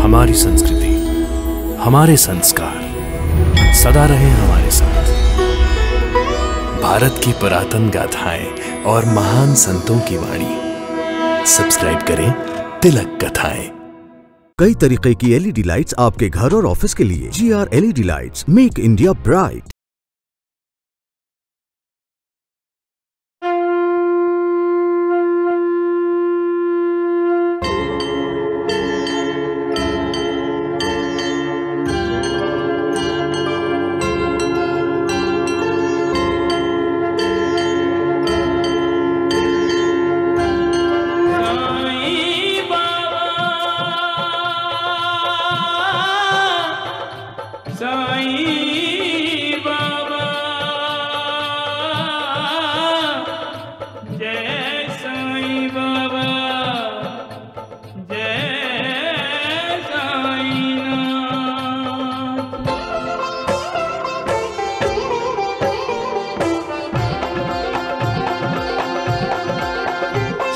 हमारी संस्कृति, हमारे संस्कार सदा रहे हमारे साथ। भारत की पुरातन गाथाएं और महान संतों की वाणी। सब्सक्राइब करें तिलक कथाएं। कई तरीके की एलईडी लाइट्स आपके घर और ऑफिस के लिए। GR LED lights, make India bright.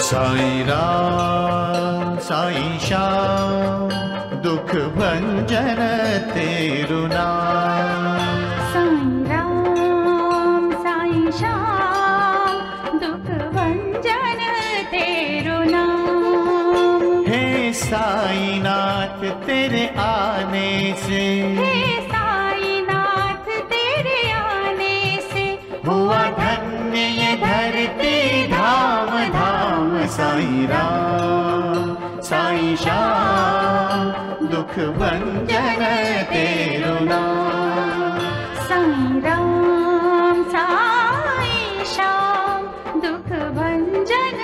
Sai Ram Sai Shyam दुख भंजन तेरु नाम। साईं राम साईं श्याम दुख भंजन तेरु नाम। हे साईनाथ तेरे आने से, हे साईनाथ तेरे आने से हुआ धन्य ये धरती धाम धाम। साईं राम साईं श्याम दुख भंजन तेरु नाम। साईं राम साईं श्याम दुख भंजन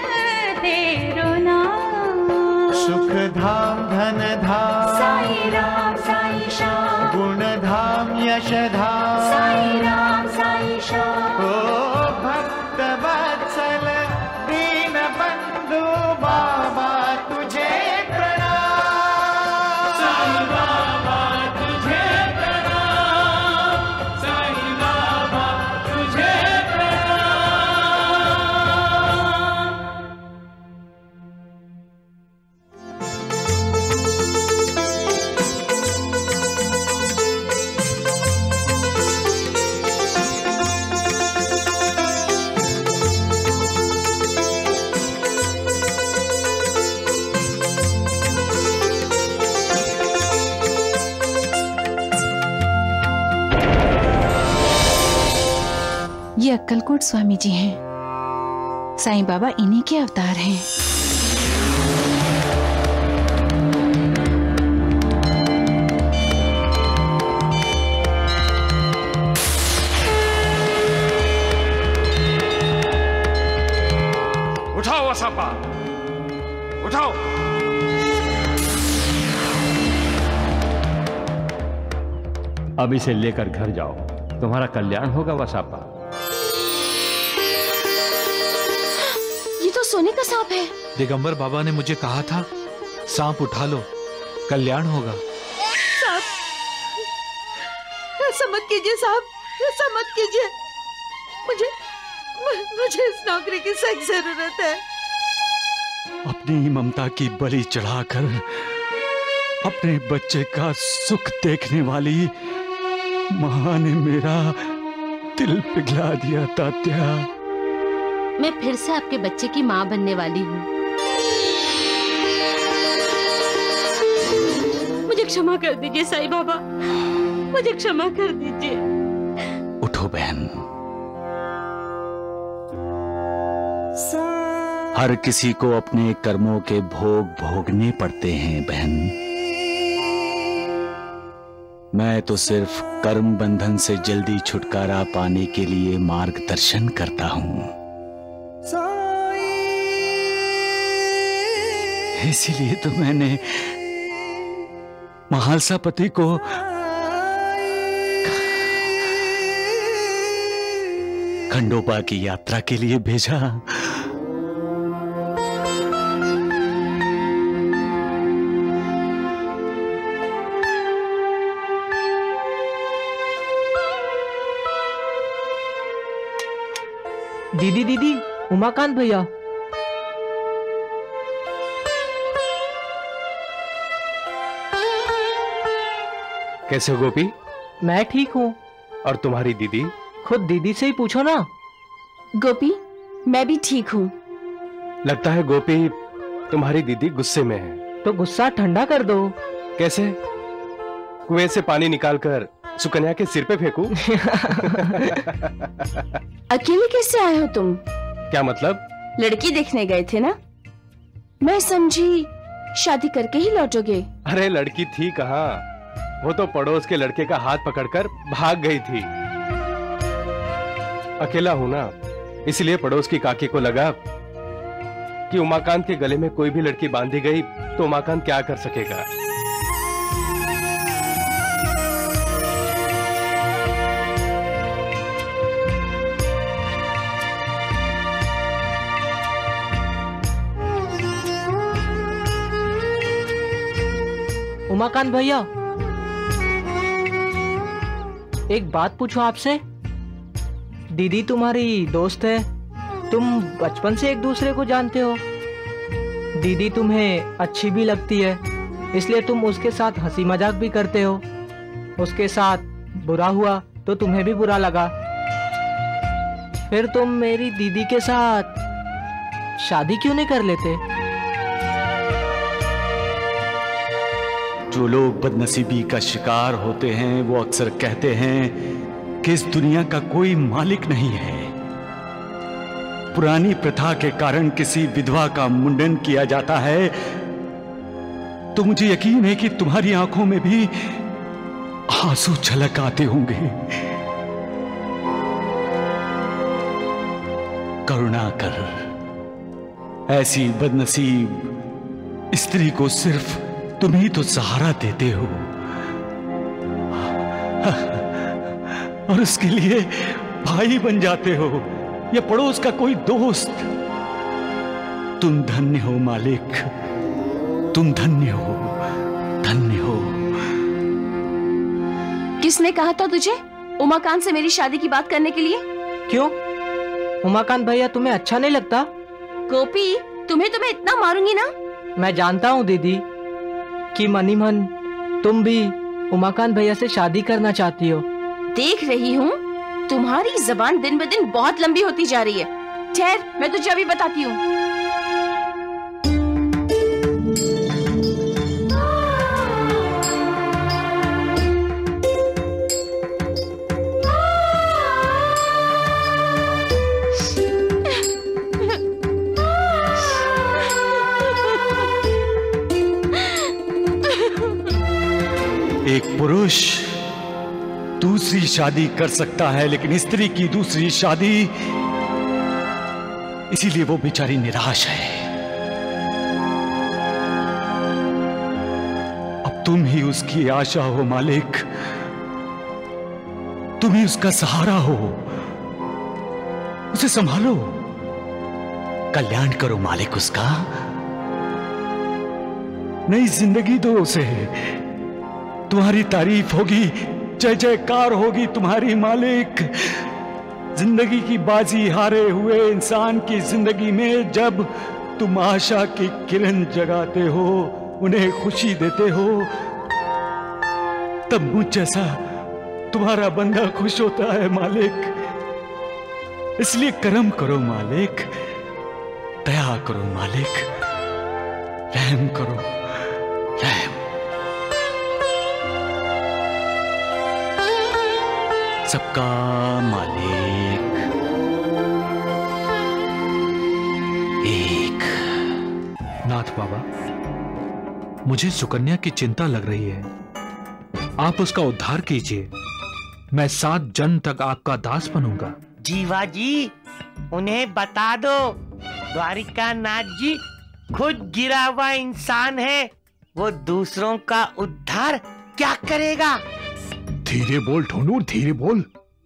तेरु नाम। सुख धाम धन धाम साईं राम साईं श्याम। गुण धाम यश धाम साईं राम साईं श्याम। ओ भक्त वत्सल दीन बंधु बाबा तुझे प्रणाम। साईं बाबा तुझे प्रणाम। साईं बाबा तुझे प्रणाम। ये अक्कलकोट स्वामी जी हैं। साईं बाबा इन्हीं के अवतार हैं। उठाओ वसापा, उठाओ। अब इसे लेकर घर जाओ, तुम्हारा कल्याण होगा वसापा। ये तो सोने का सांप है। दिगंबर बाबा ने मुझे कहा था, सांप उठा लो, कल्याण होगा। साहब, ऐसा मत कीजिए साहब, ऐसा मत कीजिए। मुझे इस नौकरी की सख्त जरूरत है। अपनी ममता की बलि चढ़ाकर अपने बच्चे का सुख देखने वाली मां ने मेरा दिल पिघला दिया तात्या। मैं फिर से आपके बच्चे की मां बनने वाली हूँ। मुझे क्षमा कर दीजिए साईं बाबा, मुझे क्षमा कर दीजिए। उठो बहन, हर किसी को अपने कर्मों के भोग भोगने पड़ते हैं बहन। मैं तो सिर्फ कर्म बंधन से जल्दी छुटकारा पाने के लिए मार्गदर्शन करता हूं। इसीलिए तो मैंने महालसापति को खंडोबा की यात्रा के लिए भेजा। दीदी दीदी, उमाकांत भैया। कैसे हो गोपी? मैं ठीक हूँ। और तुम्हारी दीदी? खुद दीदी से ही पूछो ना। गोपी, मैं भी ठीक हूँ। लगता है गोपी तुम्हारी दीदी गुस्से में है। तो गुस्सा ठंडा कर दो। कैसे? कुएं से पानी निकालकर सुकन्या के सिर पे फेंकूं? अकेले कैसे आए हो तुम? क्या मतलब? लड़की देखने गए थे ना? मैं समझी शादी करके ही लौटोगे। अरे लड़की थी कहाँ, वो तो पड़ोस के लड़के का हाथ पकड़कर भाग गई थी। अकेला हूं ना, इसलिए पड़ोस की काकी को लगा कि उमाकांत के गले में कोई भी लड़की बांधी गई तो उमाकांत क्या कर सकेगा। उमाकांत भैया, एक बात पूछूं आपसे? दीदी तुम्हारी दोस्त है, तुम बचपन से एक दूसरे को जानते हो। दीदी तुम्हें अच्छी भी लगती है, इसलिए तुम उसके साथ हंसी मजाक भी करते हो। उसके साथ बुरा हुआ तो तुम्हें भी बुरा लगा, फिर तुम मेरी दीदी के साथ शादी क्यों नहीं कर लेते? जो लोग बदनसीबी का शिकार होते हैं वो अक्सर कहते हैं कि इस दुनिया का कोई मालिक नहीं है। पुरानी प्रथा के कारण किसी विधवा का मुंडन किया जाता है तो मुझे यकीन है कि तुम्हारी आंखों में भी आंसू छलक आते होंगे। करुणा कर, ऐसी बदनसीब स्त्री को सिर्फ तुम ही तो सहारा देते हो और उसके लिए भाई बन जाते हो या पड़ोस का कोई दोस्त। तुम धन्य हो मालिक, तुम धन्य हो, धन्य हो। किसने कहा था तुझे उमाकांत से मेरी शादी की बात करने के लिए? क्यों? उमाकांत भैया तुम्हें अच्छा नहीं लगता? गोपी, तुम्हें तो मैं इतना मारूंगी ना। मैं जानता हूँ दीदी कि मनी मन तुम भी उमाकांत भैया से शादी करना चाहती हो। देख रही हूँ तुम्हारी जबान दिन ब दिन बहुत लंबी होती जा रही है। ठहर, मैं तुझे अभी बताती हूँ। एक पुरुष दूसरी शादी कर सकता है लेकिन स्त्री की दूसरी शादी, इसीलिए वो बेचारी निराश है। अब तुम ही उसकी आशा हो मालिक, तुम ही उसका सहारा हो। उसे संभालो, कल्याण करो मालिक उसका। नई जिंदगी दो उसे, तुम्हारी तारीफ होगी, जय जयकार होगी तुम्हारी मालिक। जिंदगी की बाजी हारे हुए इंसान की जिंदगी में जब तुम आशा की किरण जगाते हो, उन्हें खुशी देते हो, तब मुझ जैसा तुम्हारा बंदा खुश होता है मालिक। इसलिए करम करो मालिक, दया करो मालिक, रहम करो, रहम। सबका मालिक एक। नाथ बाबा, मुझे सुकन्या की चिंता लग रही है। आप उसका उद्धार कीजिए। मैं 7 जन्म तक आपका दास बनूंगा। जीवा जी, उन्हें बता दो द्वारिका नाथ जी खुद गिरा हुआ इंसान है, वो दूसरों का उद्धार क्या करेगा? धीरे बोल ढोनूर, धीरे बोल।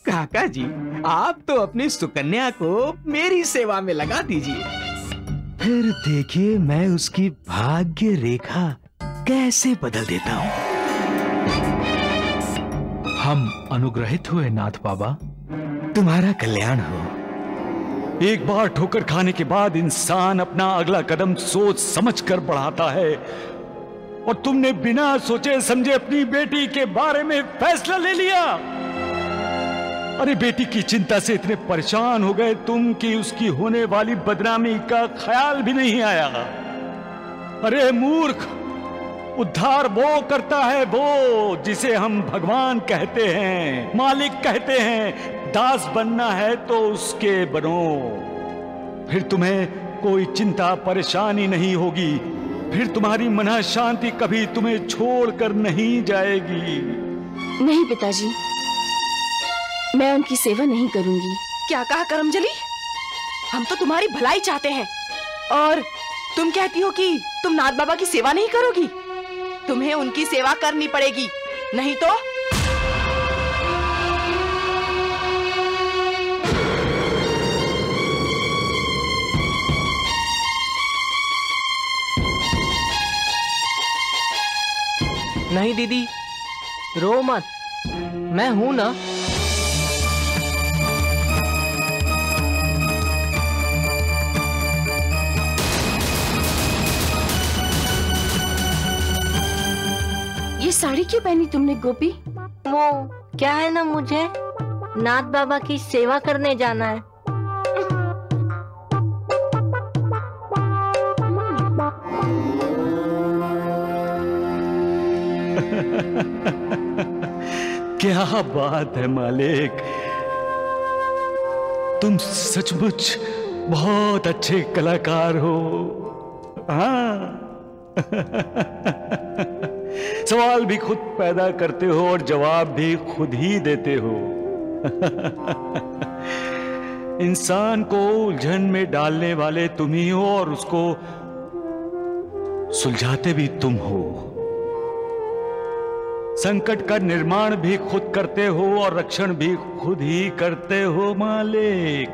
काका जी, आप तो अपनी सुकन्या को मेरी सेवा में लगा दीजिए, फिर देखिए मैं उसकी भाग्य रेखा कैसे बदल देता हूँ। हम अनुग्रहित हुए नाथ बाबा। तुम्हारा कल्याण हो। एक बार ठोकर खाने के बाद इंसान अपना अगला कदम सोच समझ कर बढ़ाता है। और तुमने बिना सोचे समझे अपनी बेटी के बारे में फैसला ले लिया। अरे बेटी की चिंता से इतने परेशान हो गए तुम कि उसकी होने वाली बदनामी का ख्याल भी नहीं आया। अरे मूर्ख, उद्धार वो करता है वो जिसे हम भगवान कहते हैं, मालिक कहते हैं। दास बनना है तो उसके बनो, फिर तुम्हें कोई चिंता परेशानी नहीं होगी, फिर तुम्हारी मन शांति कभी तुम्हें छोड़कर नहीं जाएगी। नहीं पिताजी, मैं उनकी सेवा नहीं करूंगी। क्या कहा करमजली? हम तो तुम्हारी भलाई चाहते हैं और तुम कहती हो कि तुम नाथ बाबा की सेवा नहीं करोगी। तुम्हें उनकी सेवा करनी पड़ेगी, नहीं तो। नहीं दीदी, रो मत, मैं हूं ना। ये साड़ी क्यों पहनी तुमने गोपी? वो क्या है ना, मुझे नाथ बाबा की सेवा करने जाना है। क्या बात है मालिक, तुम सचमुच बहुत अच्छे कलाकार हो। हाँ सवाल भी खुद पैदा करते हो और जवाब भी खुद ही देते हो। इंसान को उलझन में डालने वाले तुम ही हो और उसको सुलझाते भी तुम हो। संकट का निर्माण भी खुद करते हो और रक्षण भी खुद ही करते हो मालिक।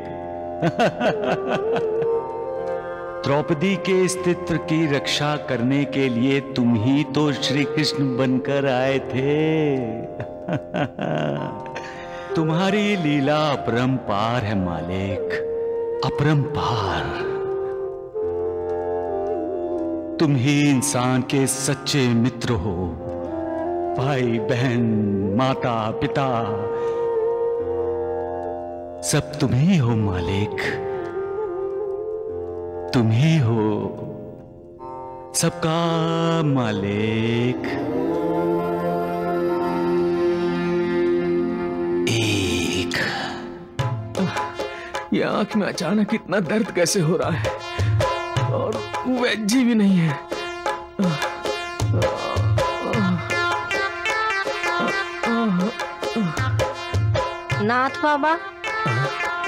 द्रौपदी के अस्तित्व की रक्षा करने के लिए तुम ही तो श्री कृष्ण बनकर आए थे। तुम्हारी लीला अपरंपार है मालिक, अपरंपार। तुम ही इंसान के सच्चे मित्र हो। भाई बहन, माता पिता, सब तुम ही हो मालिक, तुम ही हो सबका मालिक। एक ये आंख में अचानक इतना दर्द कैसे हो रहा है और वेजी भी नहीं है। नाथ बाबा।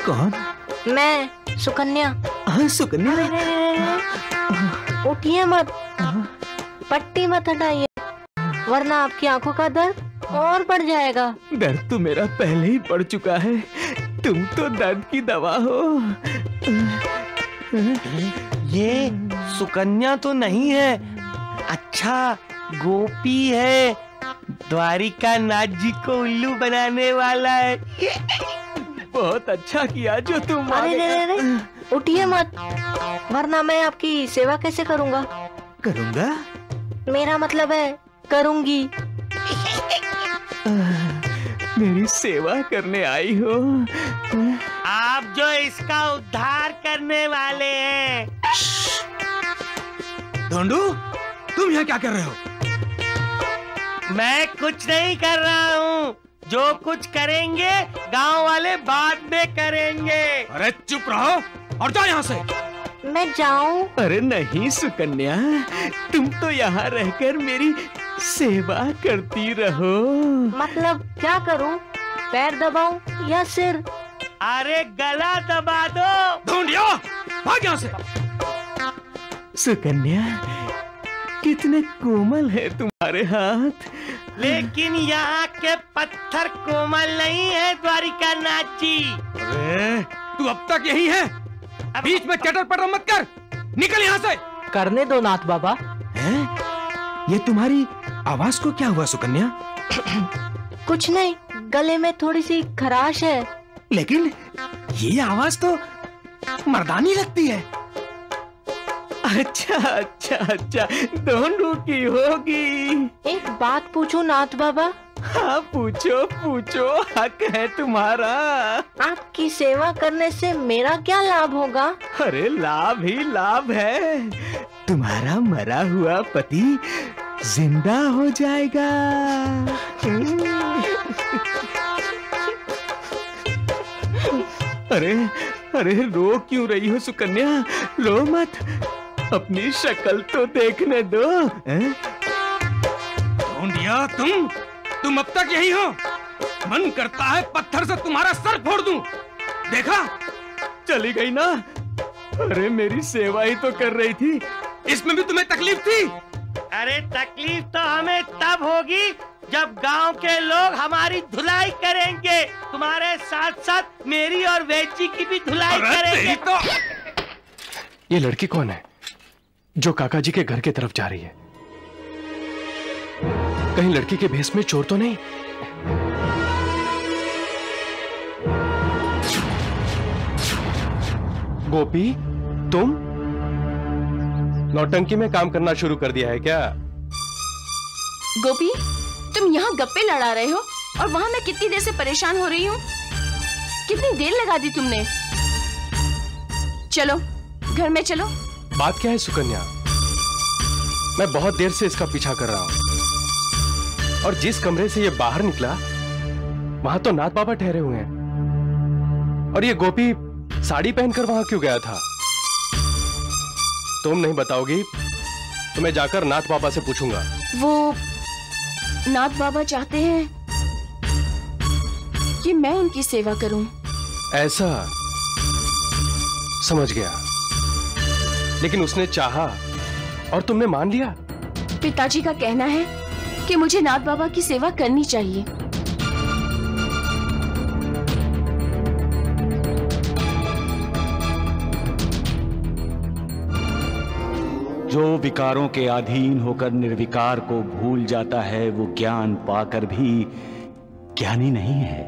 कौन? मैं सुकन्या। सुकन्या? उठिए मत, पट्टी मत हटाइए, वरना आपकी आंखों का दर्द और बढ़ जाएगा। दर्द तो मेरा पहले ही बढ़ चुका है, तुम तो दर्द की दवा हो। ये सुकन्या तो नहीं है, अच्छा गोपी है, द्वारिका नाथ जी को उल्लू बनाने वाला है। बहुत अच्छा किया जो तुम। अरे उठिए मत, वरना मैं आपकी सेवा कैसे करूंगा? करूंगा? मेरा मतलब है करूंगी। मेरी सेवा करने आई हो? आप जो इसका उद्धार करने वाले हैं। धोंडू, तुम यहाँ क्या कर रहे हो? मैं कुछ नहीं कर रहा हूँ, जो कुछ करेंगे गांव वाले बाद में करेंगे। अरे चुप रहो और जाओ यहाँ से। मैं जाऊं? अरे नहीं सुकन्या, तुम तो यहाँ रहकर मेरी सेवा करती रहो। मतलब क्या करूं? पैर दबाऊं या सिर? अरे गला दबा दो। ढूंढियो, भाग यहाँ से। सुकन्या, कितने कोमल है तुम्हारे हाथ। लेकिन यहाँ के पत्थर कोमल नहीं है द्वारिका नाथ जी। अरे तू अब तक यही है? बीच में चटर पटर मत कर, निकल यहाँ से। करने दो नाथ बाबा। हैं? ये तुम्हारी आवाज को क्या हुआ सुकन्या? कुछ नहीं, गले में थोड़ी सी खराश है। लेकिन ये आवाज तो मर्दानी लगती है। अच्छा अच्छा, अच्छा अच्छा, दोनों की होगी। एक बात पूछूं नाथ बाबा? हाँ पूछो पूछो, हक है तुम्हारा। आपकी सेवा करने से मेरा क्या लाभ होगा? अरे लाभ ही लाभ है, तुम्हारा मरा हुआ पति जिंदा हो जाएगा। अरे अरे रो क्यों रही हो सुकन्या? रो मत, अपनी शक्ल तो देखने दो। ढूंढिया तुम अब तक यही हो? मन करता है पत्थर से तुम्हारा सर फोड़ दूं। देखा, चली गई ना। अरे मेरी सेवा ही तो कर रही थी, इसमें भी तुम्हें तकलीफ थी? अरे तकलीफ तो हमें तब होगी जब गांव के लोग हमारी धुलाई करेंगे। तुम्हारे साथ साथ मेरी और वैद जी की भी धुलाई करेंगे। तो ये लड़की कौन है जो काका जी के घर की तरफ जा रही है? कहीं लड़की के भेष में चोर तो नहीं? गोपी, तुम नौटंकी में काम करना शुरू कर दिया है क्या? गोपी, तुम यहाँ गप्पे लड़ा रहे हो और वहाँ मैं कितनी देर से परेशान हो रही हूँ। कितनी देर लगा दी तुमने। चलो घर में चलो। बात क्या है सुकन्या? मैं बहुत देर से इसका पीछा कर रहा हूँ और जिस कमरे से ये बाहर निकला वहां तो नाथ बाबा ठहरे हुए हैं और ये गोपी साड़ी पहनकर वहां क्यों गया था? तुम नहीं बताओगी तो मैं जाकर नाथ बाबा से पूछूंगा। वो नाथ बाबा चाहते हैं कि मैं उनकी सेवा करूं। ऐसा? समझ गया। लेकिन उसने चाहा और तुमने मान लिया? पिताजी का कहना है कि मुझे नाथ बाबा की सेवा करनी चाहिए। जो विकारों के अधीन होकर निर्विकार को भूल जाता है वो ज्ञान पाकर भी ज्ञानी नहीं है।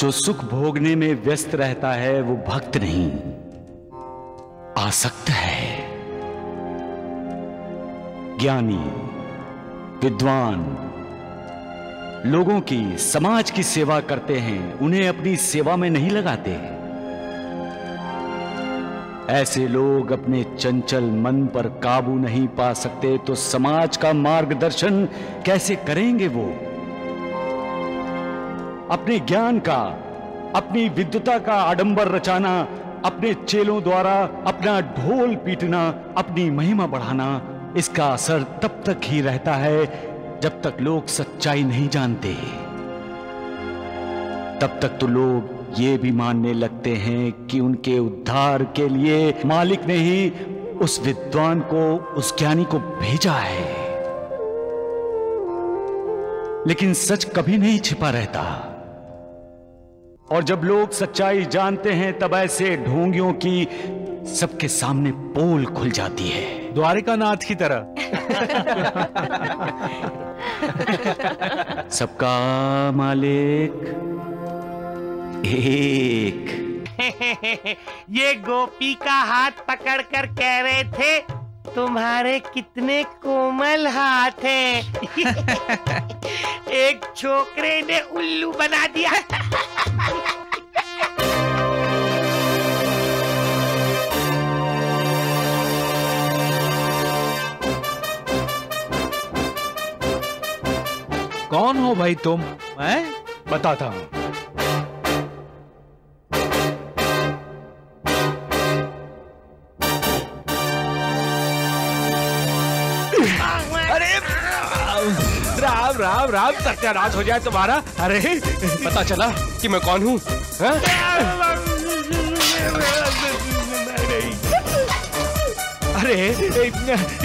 जो सुख भोगने में व्यस्त रहता है वो भक्त नहीं, आसक्त है। ज्ञानी, विद्वान लोगों की, समाज की सेवा करते हैं, उन्हें अपनी सेवा में नहीं लगाते। ऐसे लोग अपने चंचल मन पर काबू नहीं पा सकते तो समाज का मार्गदर्शन कैसे करेंगे वो? अपने ज्ञान का, अपनी विद्वता का आडंबर रचाना, अपने चेलों द्वारा अपना ढोल पीटना, अपनी महिमा बढ़ाना, इसका असर तब तक ही रहता है जब तक लोग सच्चाई नहीं जानते। तब तक तो लोग ये भी मानने लगते हैं कि उनके उद्धार के लिए मालिक ने ही उस विद्वान को, उस ज्ञानी को भेजा है। लेकिन सच कभी नहीं छिपा रहता और जब लोग सच्चाई जानते हैं तब ऐसे ढोंगियों की सबके सामने पोल खुल जाती है, द्वारिकानाथ की तरह। सबका मालिक एक। ये गोपी का हाथ पकड़कर कह रहे थे तुम्हारे कितने कोमल हाथ हैं। एक छोकरे ने उल्लू बना दिया। कौन हो भाई तुम? मैं बताता हूं। राम राम राम, सत्यानाश हो जाए तुम्हारा। अरे पता चला कि मैं कौन हूं? अरे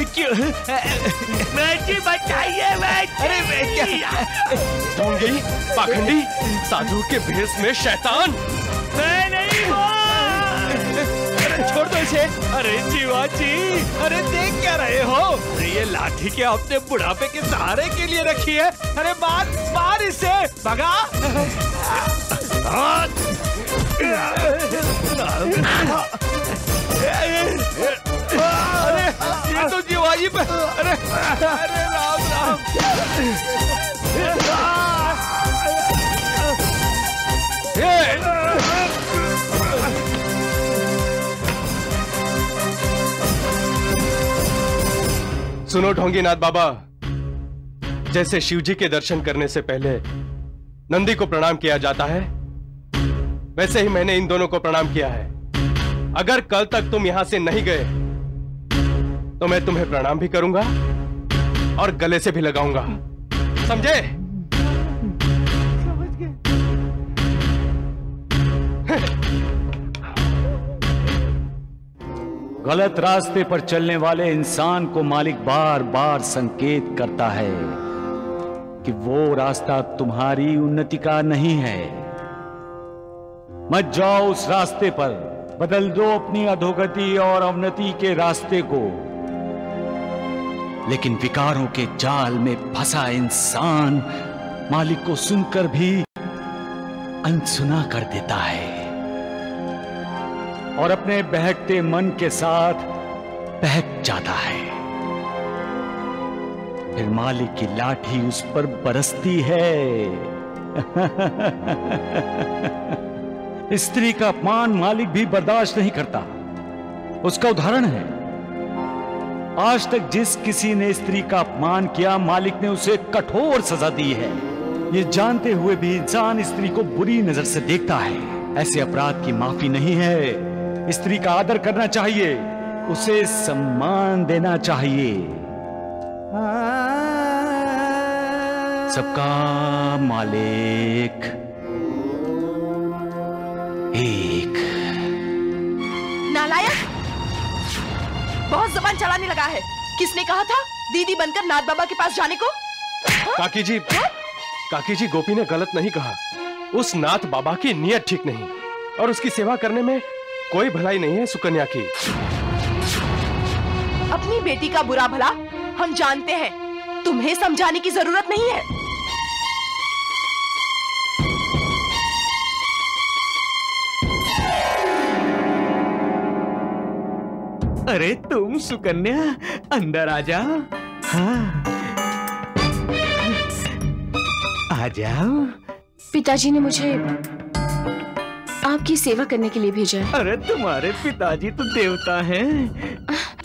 क्यों? बताइए। अरे भूल गई पाखंडी, साधु के भेष में शैतान। मैं नहीं हूँ। छोड़ दो इसे। अरे जीवाजी, अरे देख क्या रहे हो? अरे ये लाठी क्या अपने बुढ़ापे के सहारे के लिए रखी है? अरे मार इसे, भगा। ये तो जीवाजी पे, अरे अरे राम राम। सुनो ढोंगीनाथ बाबा, जैसे शिवजी के दर्शन करने से पहले नंदी को प्रणाम किया जाता है, वैसे ही मैंने इन दोनों को प्रणाम किया है। अगर कल तक तुम यहां से नहीं गए तो मैं तुम्हें प्रणाम भी करूंगा और गले से भी लगाऊंगा, समझे? गलत रास्ते पर चलने वाले इंसान को मालिक बार बार संकेत करता है कि वो रास्ता तुम्हारी उन्नति का नहीं है। मत जाओ उस रास्ते पर, बदल दो अपनी अधोगति और अवनति के रास्ते को। लेकिन विकारों के जाल में फंसा इंसान मालिक को सुनकर भी अनसुना कर देता है और अपने बहकते मन के साथ बहक जाता है। फिर मालिक की लाठी उस पर बरसती है। स्त्री का अपमान मालिक भी बर्दाश्त नहीं करता। उसका उदाहरण है, आज तक जिस किसी ने स्त्री का अपमान किया, मालिक ने उसे कठोर सजा दी है। ये जानते हुए भी इंसान स्त्री को बुरी नजर से देखता है। ऐसे अपराध की माफी नहीं है। स्त्री का आदर करना चाहिए, उसे सम्मान देना चाहिए। सबका मालिक एक। नालायक, बहुत जबान चलाने लगा है। किसने कहा था दीदी बनकर नाथ बाबा के पास जाने को? काकी जी गोपी ने गलत नहीं कहा। उस नाथ बाबा की नीयत ठीक नहीं और उसकी सेवा करने में कोई भलाई नहीं है सुकन्या की। अपनी बेटी का बुरा भला हम जानते हैं, तुम्हें समझाने की जरूरत नहीं है। अरे तुम सुकन्या, अंदर आ जाओ। हाँ, आ जाओ। पिताजी ने मुझे आपकी सेवा करने के लिए भेजा है। अरे तुम्हारे पिताजी तो देवता हैं।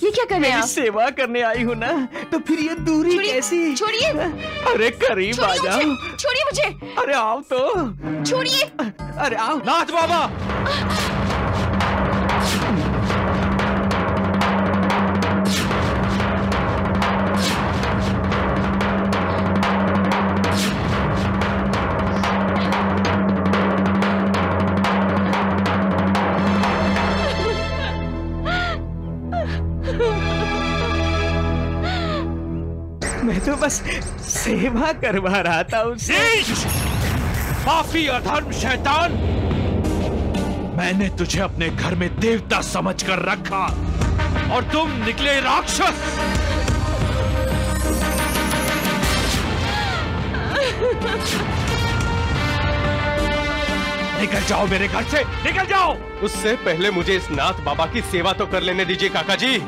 ये क्या कर रहे हैं आप? सेवा करने आई हूँ ना, तो फिर ये दूरी कैसी? छोड़िए। अरे करीब आ जाओ। छोड़िए मुझे। अरे आओ तो। छोड़िए। अरे आओ। नाथ बाबा, मैं तो बस सेवा करवा रहा था उससे। पापी अधर्म शैतान, मैंने तुझे अपने घर में देवता समझकर रखा और तुम निकले राक्षस। निकल जाओ मेरे घर से, निकल जाओ। उससे पहले मुझे इस नाथ बाबा की सेवा तो कर लेने दीजिए काका जी।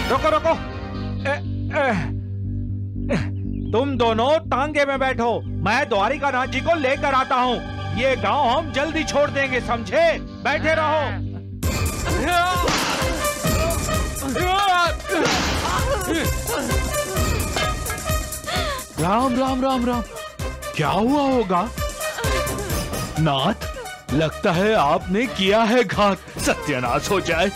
रोको रोको, तुम दोनों टांगे में बैठो, मैं द्वारिकानाथ जी को लेकर आता हूँ। ये गांव हम जल्दी छोड़ देंगे, समझे? बैठे रहो। राम राम राम राम, क्या हुआ होगा? नाथ, लगता है आपने किया है घात। सत्यानाश हो जाए।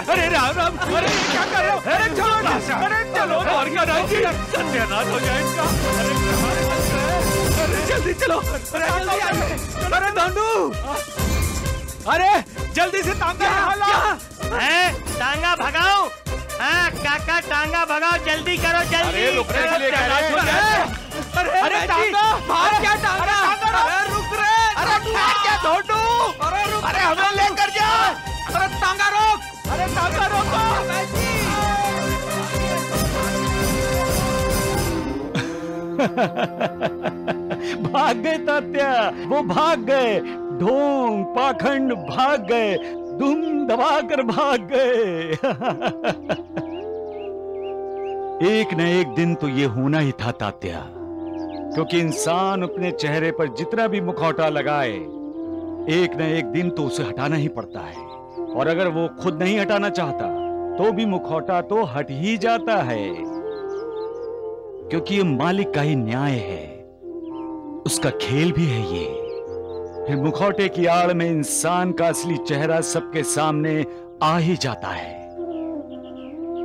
अरे राम राम, अरे क्या कर रहे हो? अरे चलो, अरे चलो, द्वारिकानाथ जी, सत्यानाश हो जाए इसका। अरे जल्दी चलो, अरे जल्दी आइए। अरे धंडू, अरे जल्दी से टांगा टांगा भगाओ। हाँ काका, टांगा भगाओ, जल्दी करो, जल्दी। अरे रुकने के लिए कह रहे हैं। अरे टांगा, बाहर क्या टांगा? अरे रुक रे, अरे क्या धोटू? अरे रुक, अरे हमें लेकर जा। अरे टांगा रोक, अरे टांगा रोको। भाग गए तात्या, वो भाग गए। ढोंग पाखंड भाग गए, धूम दबाकर भाग गए। एक न एक दिन तो ये होना ही था तात्या, क्योंकि इंसान अपने चेहरे पर जितना भी मुखौटा लगाए, एक न एक दिन तो उसे हटाना ही पड़ता है। और अगर वो खुद नहीं हटाना चाहता तो भी मुखौटा तो हट ही जाता है, क्योंकि ये मालिक का ही न्याय है, उसका खेल भी है ये। फिर मुखौटे की आड़ में इंसान का असली चेहरा सबके सामने आ ही जाता है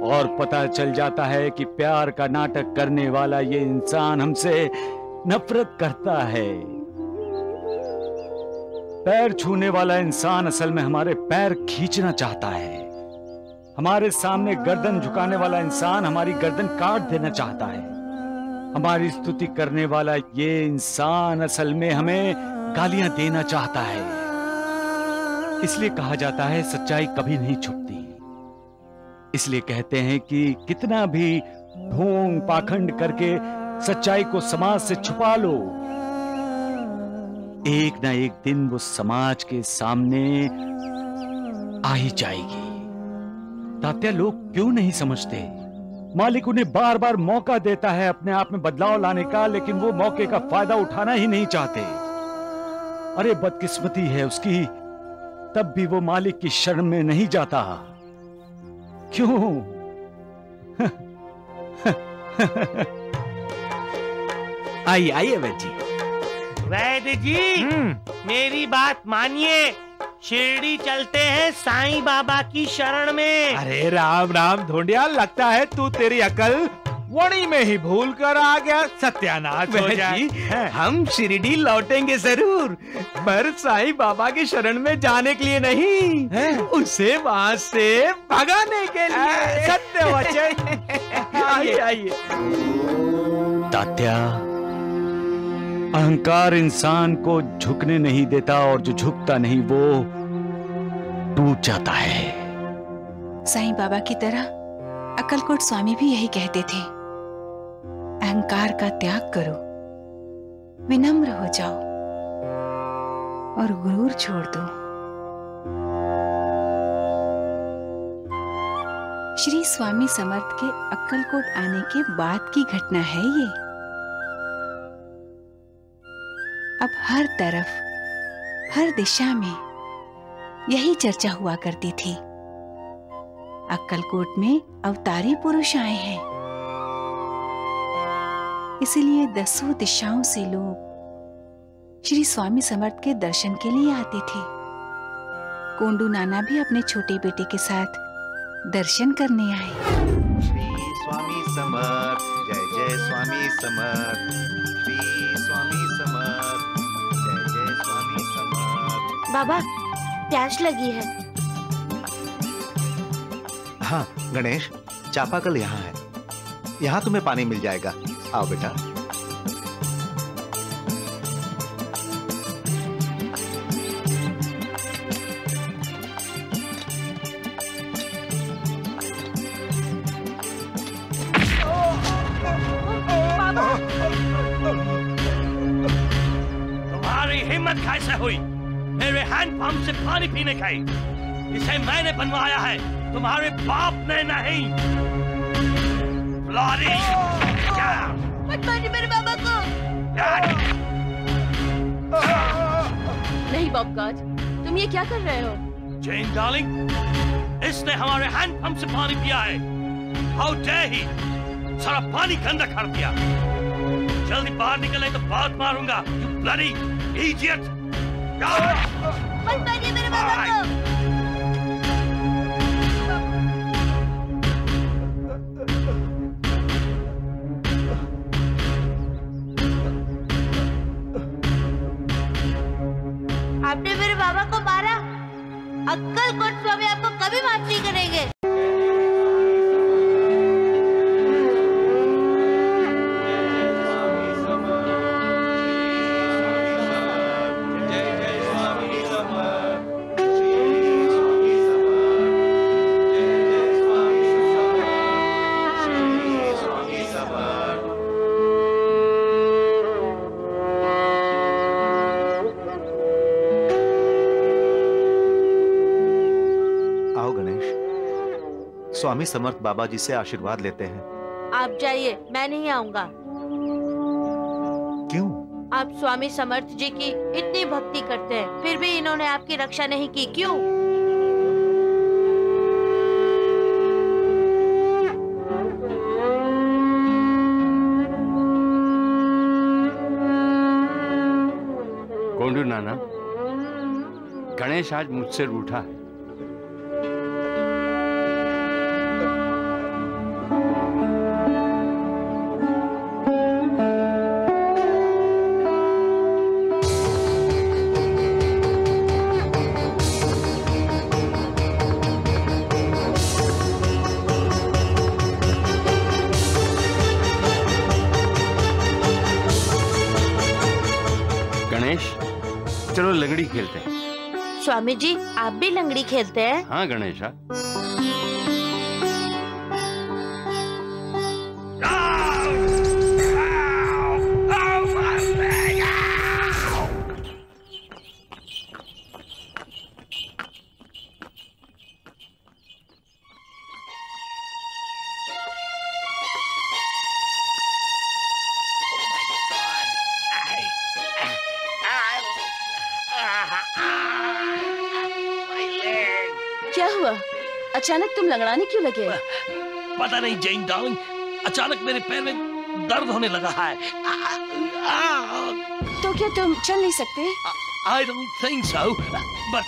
और पता चल जाता है कि प्यार का नाटक करने वाला ये इंसान हमसे नफरत करता है। पैर छूने वाला इंसान असल में हमारे पैर खींचना चाहता है। हमारे सामने गर्दन झुकाने वाला इंसान हमारी गर्दन काट देना चाहता है। हमारी स्तुति करने वाला ये इंसान असल में हमें गालियां देना चाहता है। इसलिए कहा जाता है सच्चाई कभी नहीं छुपती। इसलिए कहते हैं कि कितना भी ढोंग पाखंड करके सच्चाई को समाज से छुपा लो, एक ना एक दिन वो समाज के सामने आ ही जाएगी। तात्या, लोग क्यों नहीं समझते? मालिक उन्हें बार बार मौका देता है अपने आप में बदलाव लाने का, लेकिन वो मौके का फायदा उठाना ही नहीं चाहते। अरे बदकिस्मती है उसकी, तब भी वो मालिक की शरण में नहीं जाता। क्यों? आइए आइए वैद्य जी। वैद्य जी, मेरी बात मानिए, शिरडी चलते हैं साईं बाबा की शरण में। अरे राम राम ढोंडिया, लगता है तू तेरी अकल वणी में ही भूल कर आ गया। सत्यानाश हो जाए। हम शिरडी लौटेंगे जरूर, पर साईं बाबा की शरण में जाने के लिए नहीं, उसे वहां से भगाने के लिए। सत्य वचन। आइए आइए। तात्या, अहंकार इंसान को झुकने नहीं देता और जो झुकता नहीं वो टूट जाता है। साईं बाबा की तरह अक्कलकोट स्वामी भी यही कहते थे, अहंकार का त्याग करो, विनम्र हो जाओ और गुरूर छोड़ दो। श्री स्वामी समर्थ के अक्कलकोट आने के बाद की घटना है ये। अब हर तरफ, हर दिशा में यही चर्चा हुआ करती थी। अक्कलकोट में अवतारी पुरुष आए हैं, इसीलिए दसों दिशाओं से लोग श्री स्वामी समर्थ के दर्शन के लिए आते थे। कोंडू नाना भी अपने छोटे बेटे के साथ दर्शन करने आए। श्री स्वामी समर्थ, जय जय स्वामी समर्थ, श्री स्वामी समर्थ, जय जय स्वामी समर्थ। बाबा, प्यास लगी है। हाँ गणेश, चापाकल यहाँ है, यहाँ तुम्हें पानी मिल जाएगा। आओ बेटा। तुम्हारी हिम्मत कैसे हुई मेरे हैंडपंप से पानी पीने की? इसे मैंने बनवाया है, तुम्हारे बाप ने नहीं। मत मारिए मेरे बाबा को। नहीं बॉबगॉड, तुम ये क्या कर रहे हो? जेन डार्लिंग, इसने हमारे हैंडपंप से पानी पिया है। How dare he! सारा पानी गंदा कर दिया। जल्दी बाहर निकले तो बात मारूंगा। You bloody idiot! मत मारिए मेरे बाबा को। आपने मेरे बाबा को मारा, अक्कलकोट स्वामी आपको कभी माफ नहीं करेंगे। स्वामी समर्थ बाबा जी से आशीर्वाद लेते हैं। आप जाइए, मैं नहीं आऊंगा। क्यों? आप स्वामी समर्थ जी की इतनी भक्ति करते हैं, फिर भी इन्होंने आपकी रक्षा नहीं की, क्यों? कोंडू नाना, गणेश आज मुझसे रूठा है। गणेश, चलो लंगड़ी खेलते हैं। स्वामी जी, आप भी लंगड़ी खेलते हैं? हाँ गणेशा। क्या हुआ? अचानक तुम लंगड़ाने क्यों लगे? पता नहीं जैन डार्लिंग, अचानक मेरे पैर में दर्द होने लगा है। तो क्या तुम चल नहीं सकते? I don't think so, but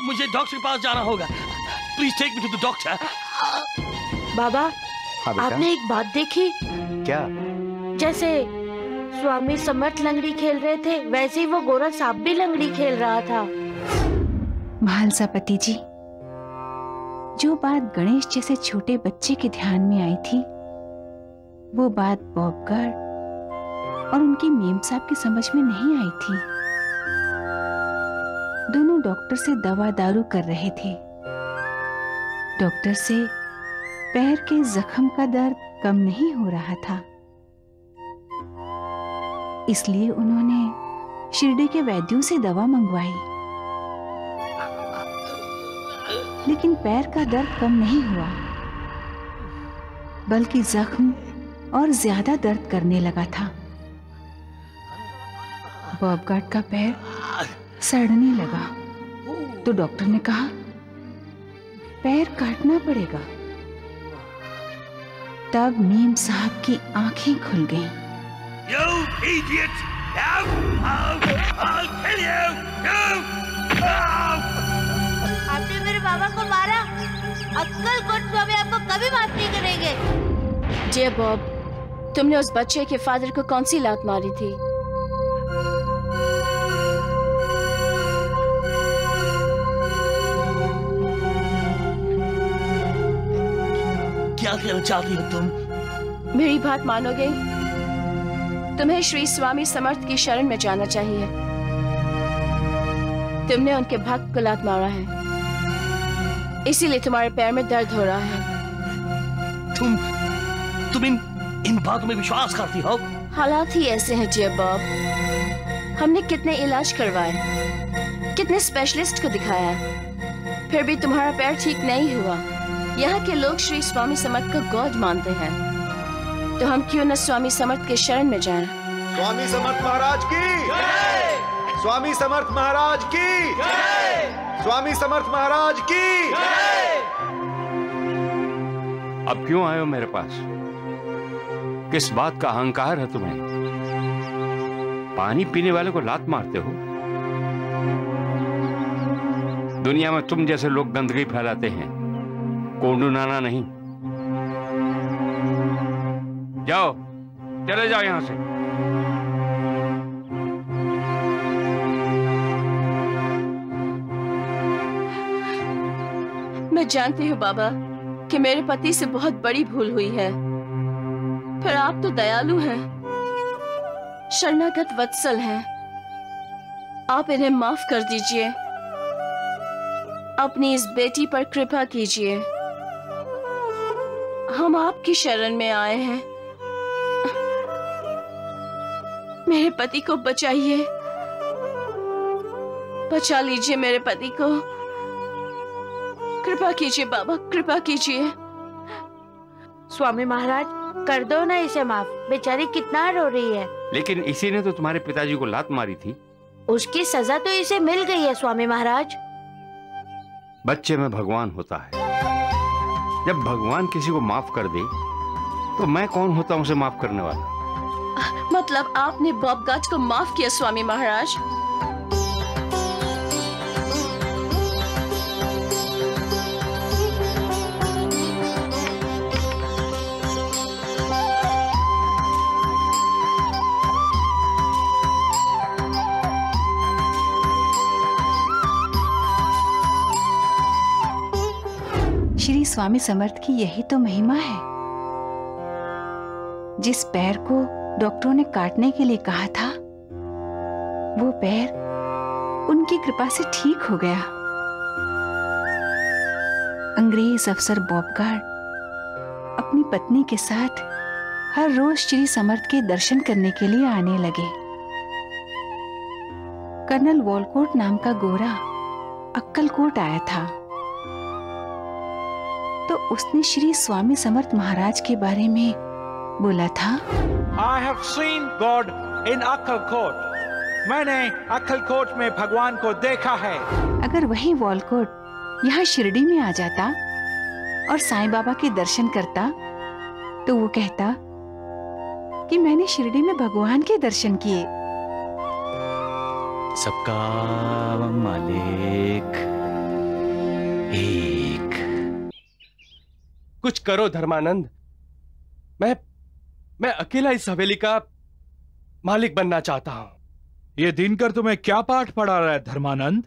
मुझे डॉक्टर के पास जाना होगा। Please take me to the doctor. बाबा, हाँ बेटा। आपने एक बात देखी? क्या? जैसे स्वामी समर्थ लंगड़ी खेल रहे थे, वैसे ही वो गोरा सांप भी लंगड़ी खेल रहा था। महालसापति जी, जो बात गणेश जैसे छोटे बच्चे के ध्यान में आई थी, वो बात बॉब गार्ड और उनकी मेम साहब की समझ में नहीं आई थी। दोनों डॉक्टर से दवा दारू कर रहे थे। डॉक्टर से पैर के जख्म का दर्द कम नहीं हो रहा था, इसलिए उन्होंने शिरडी के वैद्यों से दवा मंगवाई, लेकिन पैर का दर्द कम नहीं हुआ, बल्कि जख्म और ज्यादा दर्द करने लगा था। बॉब गार्ड का पैर सड़ने लगा तो डॉक्टर ने कहा पैर काटना पड़ेगा। तब मीम साहब की आंखें खुल गईं। You idiot! I'll kill you! आपने मेरे बाबा को मारा, अक्कल कोट स्वामी आपको कभी माफ नहीं करेंगे। जे बॉब, तुमने उस बच्चे के फादर को कौन सी लात मारी थी? क्या कहना चाहती हो तुम? मेरी बात मानोगे? तुम्हें श्री स्वामी समर्थ की शरण में जाना चाहिए। तुमने उनके भक्त को लात मारा है, इसीलिए तुम्हारे पैर में दर्द हो रहा है। तुम इन बातों में विश्वास करती हो? हालात ही ऐसे हैं जे बॉब। हमने कितने इलाज करवाए, कितने स्पेशलिस्ट को दिखाया, फिर भी तुम्हारा पैर ठीक नहीं हुआ। यहाँ के लोग श्री स्वामी समर्थ को गॉड मानते हैं, तो हम क्यों न स्वामी समर्थ के शरण में जाएं? स्वामी समर्थ महाराज की जय! स्वामी समर्थ महाराज की जय! स्वामी समर्थ महाराज की जय! अब क्यों आए हो मेरे पास? किस बात का अहंकार है तुम्हें? पानी पीने वाले को लात मारते हो? दुनिया में तुम जैसे लोग गंदगी फैलाते हैं, कोंडू नाना नहीं। जाओ, चले जाओ यहां से। मैं जानती हूँ बाबा कि मेरे पति से बहुत बड़ी भूल हुई है, पर आप तो दयालु हैं, शरणागत वत्सल हैं। आप इन्हें माफ कर दीजिए, अपनी इस बेटी पर कृपा कीजिए। हम आपकी शरण में आए हैं, मेरे पति को बचाइए, बचा लीजिए मेरे पति को। कृपा कीजिए बाबा, कृपा कीजिए। स्वामी महाराज, कर दो ना इसे माफ, बेचारी कितना रो रही है। लेकिन इसी ने तो तुम्हारे पिताजी को लात मारी थी। उसकी सजा तो इसे मिल गई है स्वामी महाराज। बच्चे में भगवान होता है। जब भगवान किसी को माफ कर दे तो मैं कौन होता हूं उसे माफ करने वाला? मतलब आपने बॉब गार्ड को माफ किया स्वामी महाराज? श्री स्वामी समर्थ की यही तो महिमा है। जिस पैर को डॉक्टरों ने काटने के लिए कहा था, वो पैर उनकी कृपा से ठीक हो गया। अंग्रेज अफसर बॉब गार्ड अपनी पत्नी के साथ हर रोज श्री समर्थ के दर्शन करने के लिए आने लगे। कर्नल वॉलकोट नाम का गोरा अक्कलकोट आया था, तो उसने श्री स्वामी समर्थ महाराज के बारे में बोला था, I have seen God in Akkalkot. मैंने अक्कलकोट में भगवान को देखा है। अगर वही वॉलकोट यहाँ शिरडी में आ जाता और साईं बाबा के दर्शन करता, तो वो कहता कि मैंने शिरडी में भगवान के दर्शन किए। सबका मालिक एक। कुछ करो धर्मानंद। मैं अकेला इस हवेली का मालिक बनना चाहता हूं। ये दिनकर तुम्हें क्या पाठ पढ़ा रहा है धर्मानंद?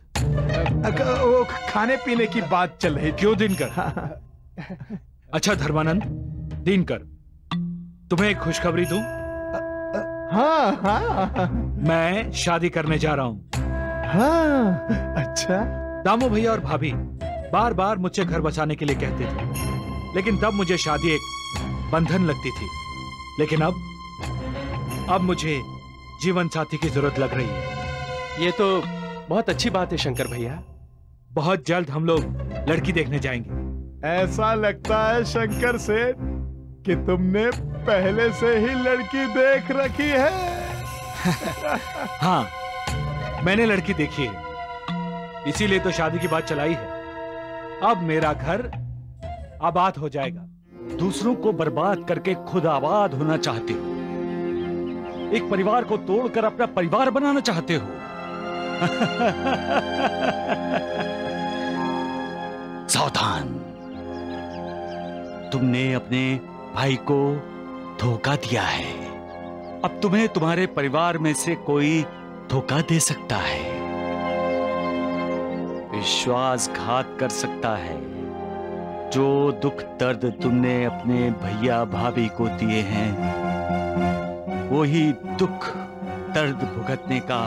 वो खाने पीने की बात चल रही। क्यों दिनकर? अच्छा धर्मानंद, दिनकर तुम्हें एक खुशखबरी दूं? हाँ। मैं शादी करने जा रहा हूं। हाँ, अच्छा। दामू भैया और भाभी बार बार मुझसे घर बसाने के लिए कहते थे, लेकिन तब मुझे शादी एक बंधन लगती थी। लेकिन अब मुझे जीवन साथी की जरूरत लग रही है। ये तो बहुत अच्छी बात है शंकर भैया। बहुत जल्द हम लोग लड़की देखने जाएंगे। ऐसा लगता है शंकर सेठ कि तुमने पहले से ही लड़की देख रखी है। हाँ, मैंने लड़की देखी है, इसीलिए तो शादी की बात चलाई है। अब मेरा घर आबाद हो जाएगा। दूसरों को बर्बाद करके खुद आबाद होना चाहते हो, एक परिवार को तोड़कर अपना परिवार बनाना चाहते हो। सावधान, तुमने अपने भाई को धोखा दिया है। अब तुम्हें तुम्हारे परिवार में से कोई धोखा दे सकता है, विश्वासघात कर सकता है। जो दुख दर्द तुमने अपने भैया भाभी को दिए हैं, वही दुख दर्द भुगतने का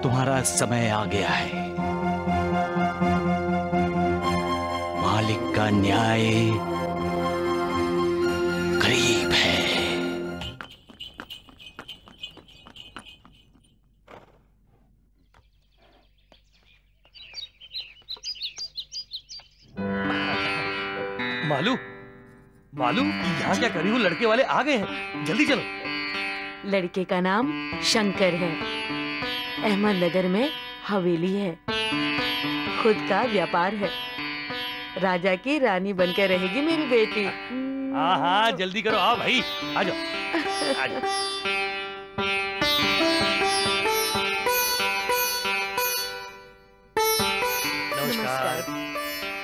तुम्हारा समय आ गया है। मालिक का न्याय करीब है। मालू यहाँ क्या करी हो? लड़के वाले आ गए हैं, जल्दी चलो। लड़के का नाम शंकर है, अहमदनगर में हवेली है, खुद का व्यापार है, राजा की रानी बनकर रहेगी मेरी बेटी। हाँ हाँ जल्दी करो, आओ भाई, आ जाओ, आ जाओ।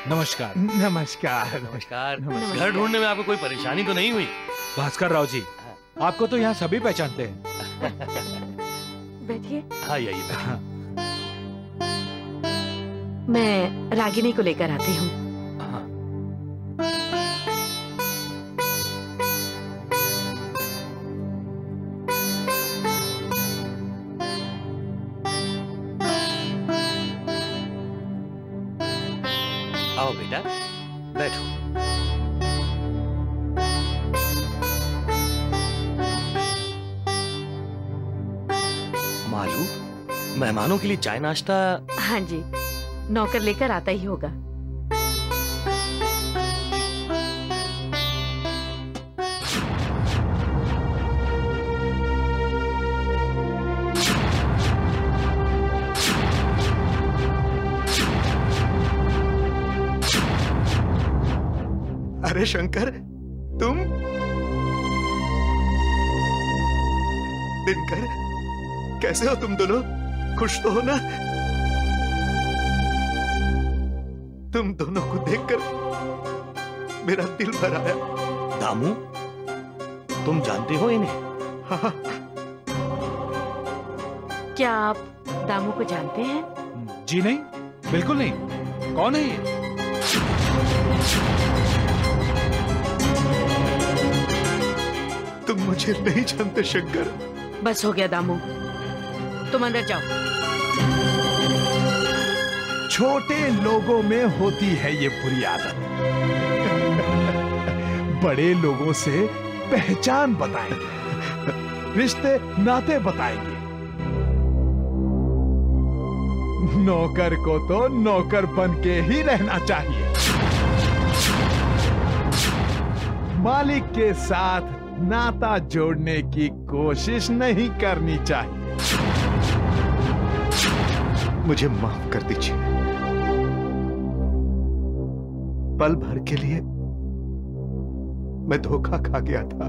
नमस्कार। नमस्कार। नमस्कार। घर ढूंढने में आपको कोई परेशानी तो नहीं हुई? भास्कर राव जी, आपको तो यहाँ सभी पहचानते हैं। बैठिए। हाँ आइए। मैं रागिनी को लेकर आती हूँ। आओ बेटा, बैठो। मालू, मेहमानों के लिए चाय नाश्ता? हाँ जी, नौकर लेकर आता ही होगा। अरे शंकर, तुम दिनकर, कैसे हो तुम दोनों? खुश तो हो ना? तुम दोनों को देखकर मेरा दिल भर आया। दामू, तुम जानते हो इन्हें? हाँ। क्या आप दामू को जानते हैं? जी नहीं, बिल्कुल नहीं। कौन है ये? तुम मुझे नहीं जानते शंकर। बस हो गया दामू, तुम अंदर जाओ। छोटे लोगों में होती है ये बुरी आदत। बड़े लोगों से पहचान बताएंगे, रिश्ते नाते बताएंगे। नौकर को तो नौकर बन के ही रहना चाहिए। मालिक के साथ नाता जोड़ने की कोशिश नहीं करनी चाहिए। मुझे माफ कर दीजिए। पल भर के लिए मैं धोखा खा गया था।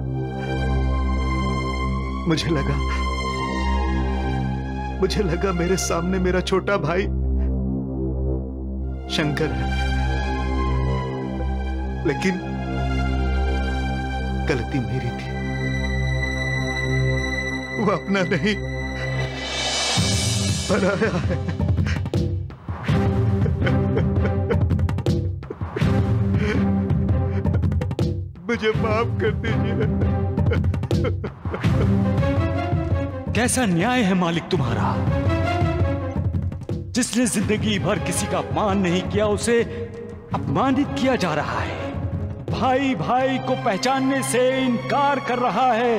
मुझे लगा मेरे सामने मेरा छोटा भाई शंकर है, लेकिन गलती मेरी थी। वो अपना नहीं, पराया है। मुझे माफ कर दीजिए। कैसा न्याय है मालिक तुम्हारा? जिसने जिंदगी भर किसी का अपमान नहीं किया, उसे अपमानित किया जा रहा है। भाई भाई को पहचानने से इनकार कर रहा है।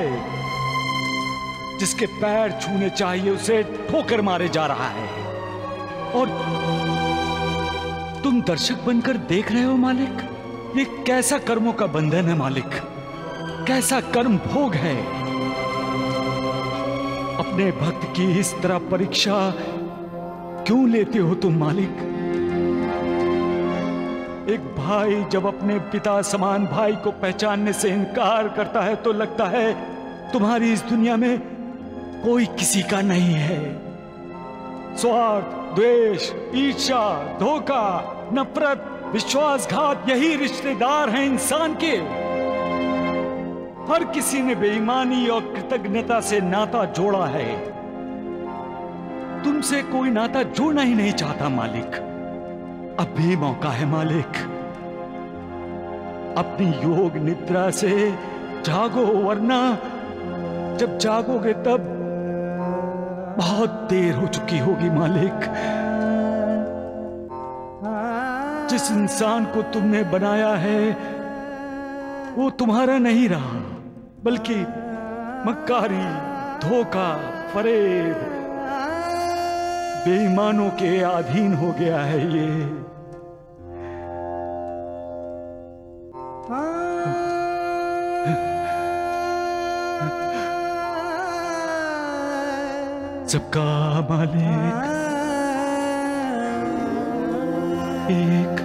जिसके पैर छूने चाहिए उसे ठोकर मारे जा रहा है। और तुम दर्शक बनकर देख रहे हो मालिक? ये कैसा कर्मों का बंधन है मालिक, कैसा कर्म भोग है। अपने भक्त की इस तरह परीक्षा क्यों लेते हो तुम मालिक? एक भाई जब अपने पिता समान भाई को पहचानने से इनकार करता है तो लगता है तुम्हारी इस दुनिया में कोई किसी का नहीं है। स्वार्थ, द्वेष, ईर्ष्या, धोखा, नफरत, विश्वासघात, यही रिश्तेदार हैं इंसान के। हर किसी ने बेईमानी और कृतज्ञता से नाता जोड़ा है। तुमसे कोई नाता जोड़ना ही नहीं चाहता मालिक। अब भी मौका है मालिक, अपनी योग निद्रा से जागो, वरना जब जागोगे तब बहुत देर हो चुकी होगी मालिक। जिस इंसान को तुमने बनाया है वो तुम्हारा नहीं रहा, बल्कि मक्कारी, धोखा, फरेब, बेईमानों के अधीन हो गया है ये। सबका मालिक एक